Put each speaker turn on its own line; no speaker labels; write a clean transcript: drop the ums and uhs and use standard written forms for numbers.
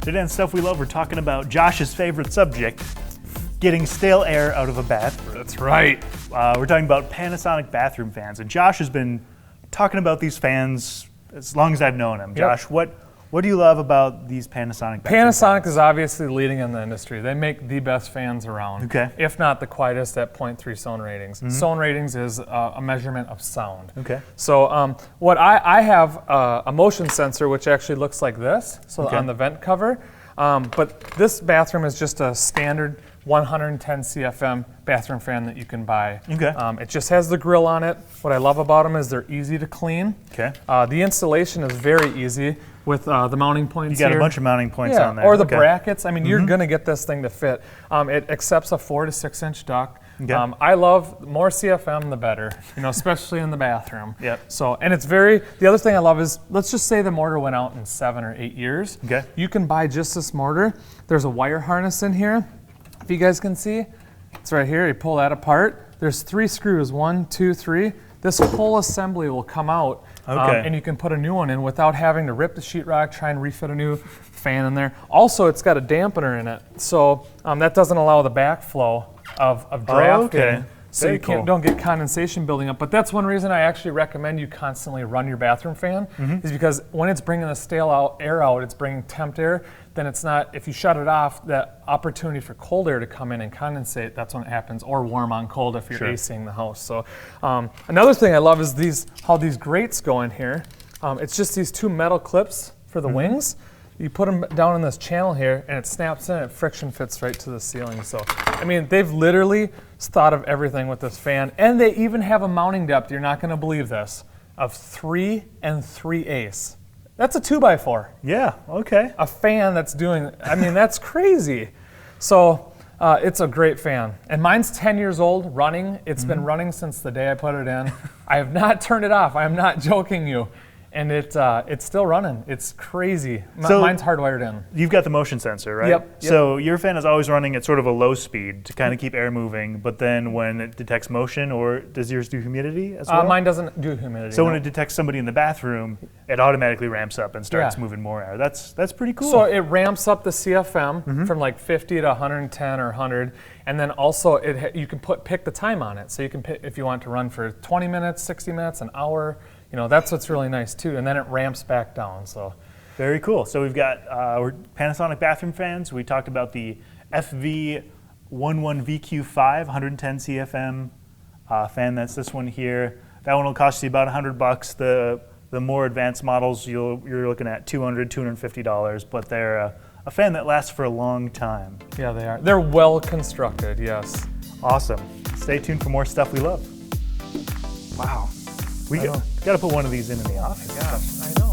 Today on Stuff We Love, we're talking about Josh's favorite subject, getting stale air out of a bathroom.
That's right.
We're talking about Panasonic bathroom fans, and Josh has been talking about these fans as long as I've known him. Josh, what do you love about these Panasonic bathroom
Panasonic
fans?
is obviously leading in the industry. They make the best fans around, if not the quietest at 0.3 zone ratings. Zone ratings is a measurement of sound. So what I have a motion sensor which actually looks like this, so on the vent cover. But this bathroom is just a standard 110 CFM bathroom fan that you can buy. It just has the grill on it. What I love about them is they're easy to clean. The installation is very easy with the mounting points.
You got a bunch of mounting points on there.
Or the brackets. I mean, you're going to get this thing to fit. It accepts a 4 to 6 inch duct. I love more CFM the better, especially in the bathroom. So, and it's the other thing I love is, let's just say the motor went out in 7 or 8 years. You can buy just this motor. There's a wire harness in here. If you guys can see, it's right here. You pull that apart. There's 3 screws, 1, 2, 3. This whole assembly will come out, and you can put a new one in without having to rip the sheetrock, try and refit a new fan in there. Also, it's got a dampener in it, so that doesn't allow the backflow of drafting. So you don't get condensation building up. But that's one reason I actually recommend you constantly run your bathroom fan, is because when it's bringing the stale air out, it's bringing temp air, then it's not, if you shut it off, that opportunity for cold air to come in and condensate, that's when it happens, or warm on cold if you're ACing the house. So another thing I love is how these grates go in here. It's just these 2 metal clips for the wings. You put them down in this channel here, and it snaps in, and friction fits right to the ceiling. So, I mean, they've literally thought of everything with this fan, and they even have a mounting depth, you're not gonna believe this, of 3 3/8. That's a 2x4. A fan that's doing, I mean, that's crazy. So, it's a great fan. And mine's 10 years old, running. It's been running since the day I put it in. I have not turned it off, I am not joking you. And it's still running. It's crazy. Mine's hardwired in.
You've got the motion sensor, right? So your fan is always running at sort of a low speed to kind of keep air moving, but then when it detects motion, or does yours do humidity as well?
Mine doesn't do humidity.
So when it detects somebody in the bathroom, it automatically ramps up and starts moving more air. That's pretty cool.
So it ramps up the CFM from like 50 to 110 or 100, and then also you can pick the time on it. So you can pick if you want to run for 20 minutes, 60 minutes, an hour. That's what's really nice too, and then it ramps back down. So,
very cool. So we've got Panasonic bathroom fans. We talked about the FV-11VQ5 110 CFM fan. That's this one here. That one will cost you about $100. The more advanced models, you're looking at $200, $250, but they're a fan that lasts for a long time.
Yeah, they are. They're well constructed. Yes.
Awesome. Stay tuned for more Stuff We Love.
Wow.
We got to put one of these in the office.
Gosh, I know.